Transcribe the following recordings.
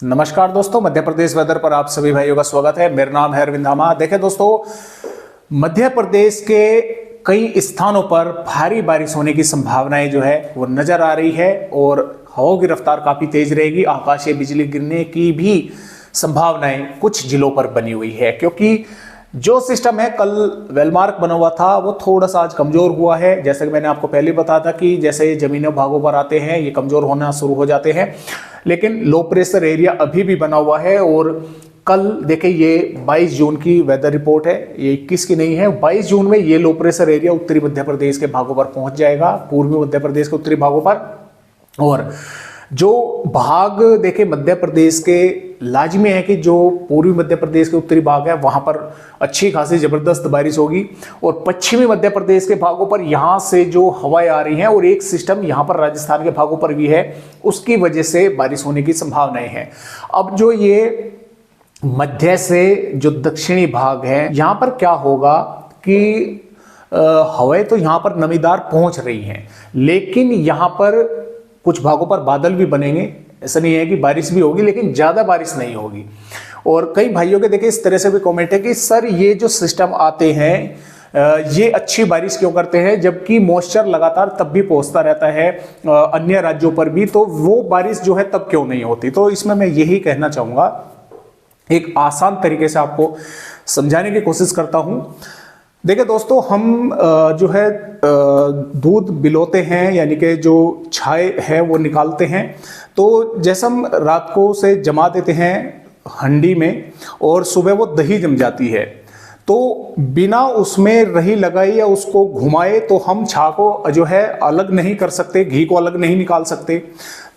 नमस्कार दोस्तों, मध्य प्रदेश वेदर पर आप सभी भाइयों का स्वागत है। मेरा नाम है अरविंद धामा। देखें दोस्तों, मध्य प्रदेश के कई स्थानों पर भारी बारिश होने की संभावनाएं जो है वो नजर आ रही है और हवाओं की रफ्तार काफी तेज रहेगी। आकाशीय बिजली गिरने की भी संभावनाएं कुछ जिलों पर बनी हुई है, क्योंकि जो सिस्टम है कल वेलमार्क बना हुआ था वो थोड़ा सा आज कमजोर हुआ है। जैसे कि मैंने आपको पहले बताया था कि जैसे जमीनी भागों पर आते हैं ये कमजोर होना शुरू हो जाते हैं, लेकिन लो प्रेशर एरिया अभी भी बना हुआ है। और कल देखिए, ये 22 जून की वेदर रिपोर्ट है, ये 21 की नहीं है। 22 जून में ये लो प्रेशर एरिया उत्तरी मध्य प्रदेश के भागों पर पहुंच जाएगा, पूर्वी मध्य प्रदेश के उत्तरी भागों पर। और जो भाग देखे मध्य प्रदेश के लाजमी है कि जो पूर्वी मध्य प्रदेश के उत्तरी भाग है वहां पर अच्छी खासी जबरदस्त बारिश होगी, और पश्चिमी मध्य प्रदेश के भागों पर यहां से जो हवाएं आ रही हैं और एक सिस्टम यहां पर राजस्थान के भागों पर भी है, उसकी वजह से बारिश होने की संभावनाएं हैं। अब जो ये मध्य से जो दक्षिणी भाग है यहां पर क्या होगा कि हवाएं तो यहां पर नमीदार पहुंच रही हैं, लेकिन यहां पर कुछ भागों पर बादल भी बनेंगे। ऐसा नहीं है कि बारिश भी होगी, लेकिन ज्यादा बारिश नहीं होगी। और कई भाइयों के देखिए इस तरह से भी कमेंट है कि सर ये जो सिस्टम आते हैं ये अच्छी बारिश क्यों करते हैं, जबकि मॉइस्चर लगातार तब भी पहुंचता रहता है अन्य राज्यों पर भी, तो वो बारिश जो है तब क्यों नहीं होती। तो इसमें मैं यही कहना चाहूंगा, एक आसान तरीके से आपको समझाने की कोशिश करता हूं। देखिए दोस्तों, हम जो है दूध बिलोते हैं, यानी कि जो छाय है वो निकालते हैं। तो जैसे हम रात को से जमा देते हैं हंडी में और सुबह वो दही जम जाती है, तो बिना उसमें रही लगाई या उसको घुमाए तो हम छाछ को जो है अलग नहीं कर सकते, घी को अलग नहीं निकाल सकते।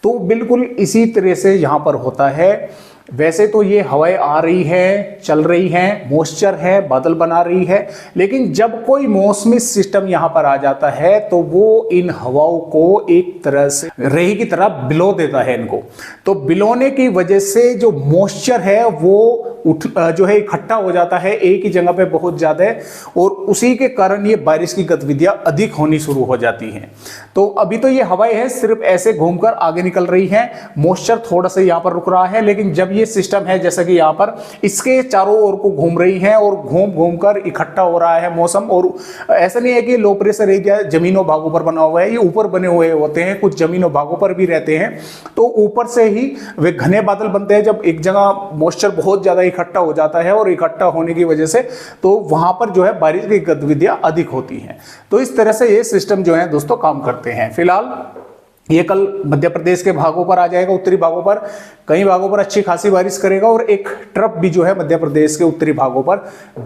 तो बिल्कुल इसी तरह से यहाँ पर होता है। वैसे तो ये हवाएं आ रही है, चल रही हैं, मॉइस्चर है, बादल बना रही है, लेकिन जब कोई मौसमी सिस्टम यहाँ पर आ जाता है तो वो इन हवाओं को एक तरह से रेही की तरह बिलो देता है इनको। तो बिलोने की वजह से जो मॉइस्चर है वो जो है इकट्ठा हो जाता है एक ही जगह पे बहुत ज्यादा, और उसी के कारण ये बारिश की गतिविधियां अधिक होनी शुरू हो जाती हैं। तो अभी तो ये हवाएं हैं सिर्फ ऐसे घूमकर आगे निकल रही हैं, मॉइस्चर थोड़ा सा यहाँ पर रुक रहा है, लेकिन जब ये सिस्टम है जैसा कि यहाँ पर इसके चारों ओर को घूम रही है और घूम घूम कर इकट्ठा हो रहा है मौसम। और ऐसा नहीं है कि लो प्रेशर एरिया जमीनों भागों पर बना हुआ है, ये ऊपर बने हुए होते हैं, कुछ जमीनों भागों पर भी रहते हैं। तो ऊपर से ही वे घने बादल बनते हैं जब एक जगह मॉइस्चर बहुत ज्यादा इकट्ठा हो जाता है, और इकट्ठा होने की वजह से तो वहां पर जो है बारिश की गतिविधियां अधिक होती हैं। तो इस तरह से ये सिस्टम जो है दोस्तों काम करते हैं। फिलहाल ये कल मध्य प्रदेश के भागों पर आ जाएगा, उत्तरी भागों पर कई भागों पर अच्छी खासी बारिश करेगा, और एक ट्रफ भी जो है मध्य प्रदेश के उत्तरी भागों पर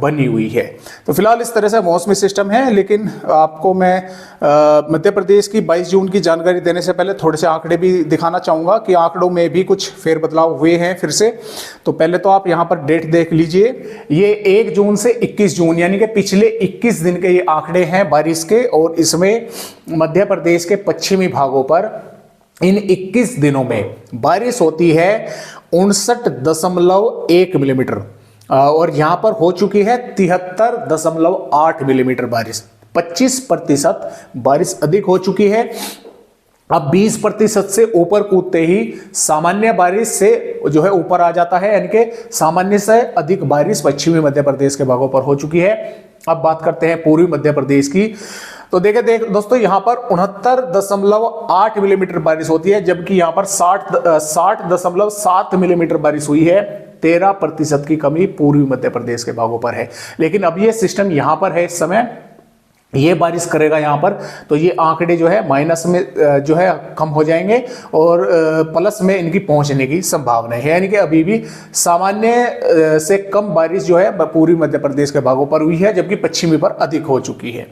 बनी हुई है। तो फिलहाल इस तरह से मौसमी सिस्टम है। लेकिन आपको मैं मध्य प्रदेश की 22 जून की जानकारी देने से पहले थोड़े से आंकड़े भी दिखाना चाहूंगा कि आंकड़ों में भी कुछ फेरबदलाव हुए हैं फिर से। तो पहले तो आप यहाँ पर डेट देख लीजिए, ये 1 जून से 21 जून यानी कि पिछले 21 दिन के ये आंकड़े हैं बारिश के, और इसमें मध्य प्रदेश के पश्चिमी भागों पर इन 21 दिनों में बारिश होती है 59.1 मिलीमीटर, और यहां पर हो चुकी है 73.8 मिलीमीटर बारिश। 25% बारिश अधिक हो चुकी है। अब 20% से ऊपर कूदते ही सामान्य बारिश से जो है ऊपर आ जाता है, यानी कि सामान्य से अधिक बारिश पश्चिमी मध्य प्रदेश के भागों पर हो चुकी है। अब बात करते हैं पूर्वी मध्य प्रदेश की। तो देख दोस्तों, यहां पर 69.8 मिलीमीटर बारिश होती है, जबकि यहां पर 60.7 मिलीमीटर बारिश हुई है। 13% की कमी पूर्वी मध्य प्रदेश के भागों पर है। लेकिन अब ये सिस्टम यहां पर है, इस समय ये बारिश करेगा यहां पर, तो ये आंकड़े जो है माइनस में जो है कम हो जाएंगे और प्लस में इनकी पहुंचने की संभावना है। यानी कि अभी भी सामान्य से कम बारिश जो है पूर्वी मध्य प्रदेश के भागों पर हुई है, जबकि पश्चिमी पर अधिक हो चुकी है।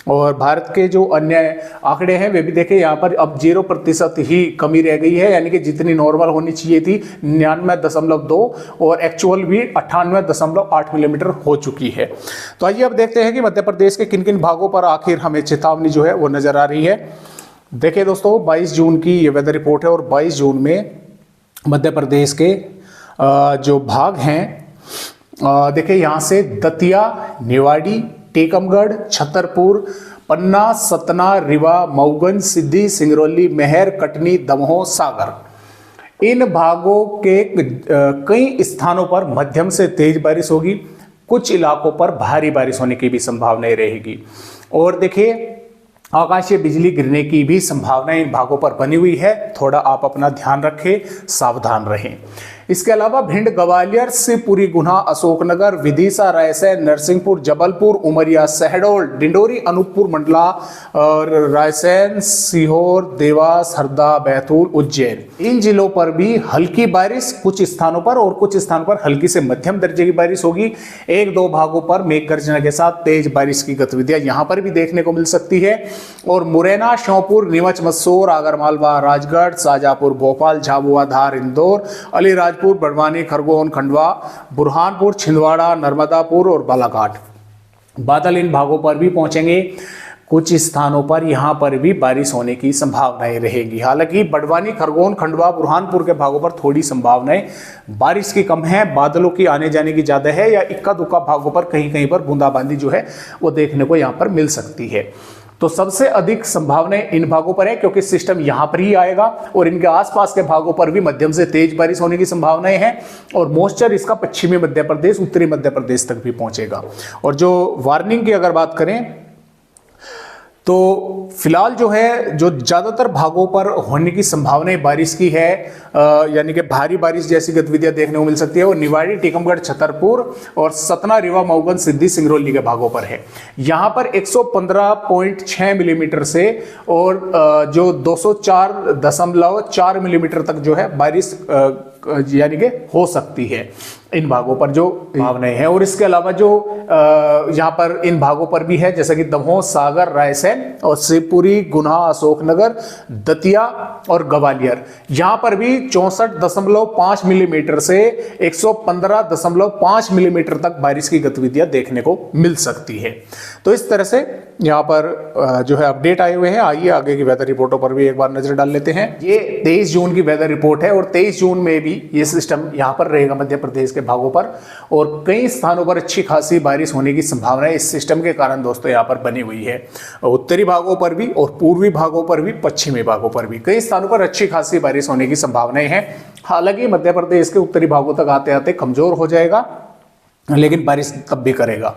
और भारत के जो अन्य आंकड़े हैं वे भी देखें, यहाँ पर अब 0% ही कमी रह गई है, यानी कि जितनी नॉर्मल होनी चाहिए थी 99.2 और एक्चुअल भी 98.8 मिलीमीटर हो चुकी है। तो आइए अब देखते हैं कि मध्य प्रदेश के किन किन भागों पर आखिर हमें चेतावनी जो है वो नजर आ रही है। देखिए दोस्तों, 22 जून की ये वेदर रिपोर्ट है, और 22 जून में मध्य प्रदेश के जो भाग हैं देखिए, यहाँ से दतिया, निवाड़ी, टीकमगढ़, छतरपुर, पन्ना, सतना, रीवा, मऊगंज, सिद्धि, सिंगरौली, मेहर, कटनी, दमोह, सागर, इन भागों के कई स्थानों पर मध्यम से तेज बारिश होगी, कुछ इलाकों पर भारी बारिश होने की भी संभावनाएं रहेगी। और देखिए आकाशीय बिजली गिरने की भी संभावना इन भागों पर बनी हुई है, थोड़ा आप अपना ध्यान रखें, सावधान रहें। इसके अलावा भिंड, ग्वालियर, शिवपुरी, गुना, अशोकनगर, विदिशा, रायसेन, नरसिंहपुर, जबलपुर, उमरिया, शहडोल, डिंडोरी, अनूपपुर, मंडला और रायसेन, सीहोर, देवास, हरदा, बैतूल, उज्जैन, इन जिलों पर भी हल्की बारिश कुछ स्थानों पर और कुछ स्थानों पर हल्की से मध्यम दर्जे की बारिश होगी। एक दो भागों पर मेघ गर्जना के साथ तेज बारिश की गतिविधियां यहां पर भी देखने को मिल सकती है। और मुरैना, श्योपुर, नीमच, मंदसौर, आगरमालवा, राजगढ़, शाजापुर, भोपाल, झाबुआ, धार, इंदौर, अलीराजपुर, बड़वानी, खरगोन, खंडवा, बुरहानपुर, छिंदवाड़ा, नर्मदापुर और बालाघाट, बादल इन भागों पर भी पहुंचेंगे। कुछ स्थानों पर यहां पर भी बारिश होने की संभावनाएं रहेगी। हालांकि बड़वानी, खरगोन, खंडवा, बुरहानपुर के भागों पर थोड़ी संभावनाएं बारिश की कम है, बादलों की आने जाने की ज्यादा है, या इक्का दुक्का भागों पर कहीं कहीं पर बूंदाबांदी जो है वो देखने को यहां पर मिल सकती है। तो सबसे अधिक संभावनाएं इन भागों पर है क्योंकि सिस्टम यहां पर ही आएगा और इनके आसपास के भागों पर भी मध्यम से तेज बारिश होने की संभावनाएं हैं। और मॉइस्चर इसका पश्चिमी मध्य प्रदेश, उत्तरी मध्य प्रदेश तक भी पहुंचेगा। और जो वार्निंग की अगर बात करें तो फिलहाल जो है जो ज्यादातर भागों पर होने की संभावनाएं बारिश की है, यानी कि भारी बारिश जैसी गतिविधियां देखने को मिल सकती है, वो निवाड़ी, टीकमगढ़, छतरपुर और सतना, रीवा, मऊगन, सिद्धि, सिंगरौली के भागों पर है। यहां पर 115.6 मिलीमीटर से और जो 204.4 मिलीमीटर तक जो है बारिश यानी कि हो सकती है इन भागों पर जो संभावनाएं हैं। और इसके अलावा जो यहाँ पर इन भागों पर भी है जैसे कि दमोह, सागर, रायसेन और शिवपुरी, गुना, अशोकनगर, दतिया और ग्वालियर, यहाँ पर भी 64.5 मिलीमीटर से 115.5 मिलीमीटर तक बारिश की गतिविधियां देखने को मिल सकती है। तो इस तरह से यहाँ पर जो है अपडेट आए हुए हैं। आइए आगे की वेदर रिपोर्टों पर भी एक बार नजर डाल लेते हैं। ये 23 जून की वेदर रिपोर्ट है और 23 जून में भी ये सिस्टम यहाँ पर रहेगा मध्य प्रदेश के भागों पर और कई स्थानों पर अच्छी खासी बारिश होने की संभावना इस सिस्टम के कारण दोस्तों यहाँ पर बनी हुई है। उत्तरी भागों पर भी और पूर्वी भागों पर भी, पश्चिमी भागों पर भी कई स्थानों पर अच्छी खासी बारिश होने की संभावनाएं हैं। हालांकि मध्य प्रदेश के उत्तरी भागों तक आते आते कमजोर हो जाएगा, लेकिन बारिश तब भी करेगा।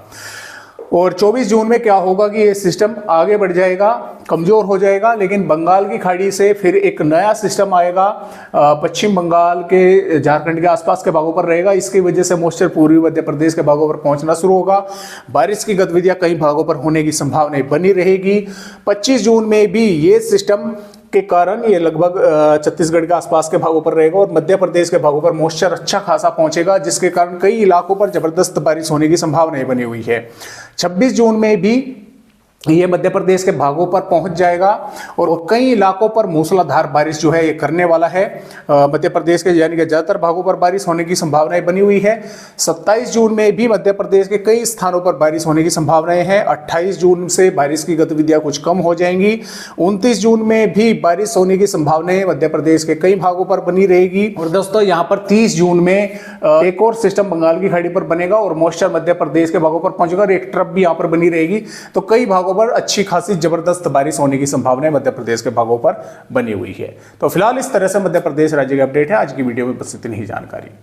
और 24 जून में क्या होगा कि ये सिस्टम आगे बढ़ जाएगा, कमजोर हो जाएगा, लेकिन बंगाल की खाड़ी से फिर एक नया सिस्टम आएगा, पश्चिम बंगाल के, झारखंड के आसपास के भागों पर रहेगा। इसकी वजह से मॉइस्चर पूर्वी मध्य प्रदेश के भागों पर पहुंचना शुरू होगा। बारिश की गतिविधियां कई भागों पर होने की संभावना बनी रहेगी। 25 जून में भी ये सिस्टम के कारण ये लगभग छत्तीसगढ़ के आसपास के भागों पर रहेगा और मध्य प्रदेश के भागों पर मॉइस्चर अच्छा खासा पहुंचेगा, जिसके कारण कई इलाकों पर जबरदस्त बारिश होने की संभावना बनी हुई है। 26 जून में भी ये मध्य प्रदेश के भागों पर पहुंच जाएगा और कई इलाकों पर मूसलाधार बारिश जो है ये करने वाला है। मध्य प्रदेश के यानी कि ज्यादातर भागों पर बारिश होने की संभावनाएं बनी हुई है। 27 जून में भी मध्य प्रदेश के कई स्थानों पर बारिश होने की संभावनाएं हैं। 28 जून से बारिश की गतिविधियां कुछ कम हो जाएंगी। 29 जून में भी बारिश होने की संभावनाएं मध्य प्रदेश के कई भागों पर बनी रहेगी। और दोस्तों यहाँ पर 30 जून में एक और सिस्टम बंगाल की खाड़ी पर बनेगा और मॉइस्चर मध्य प्रदेश के भागों पर पहुंचेगा और एक ट्रफ भी यहाँ पर बनी रहेगी। तो कई भागों पर अच्छी खासी जबरदस्त बारिश होने की संभावना मध्य प्रदेश के भागों पर बनी हुई है। तो फिलहाल इस तरह से मध्य प्रदेश राज्य के अपडेट है। आज की वीडियो में बस इतनी ही जानकारी।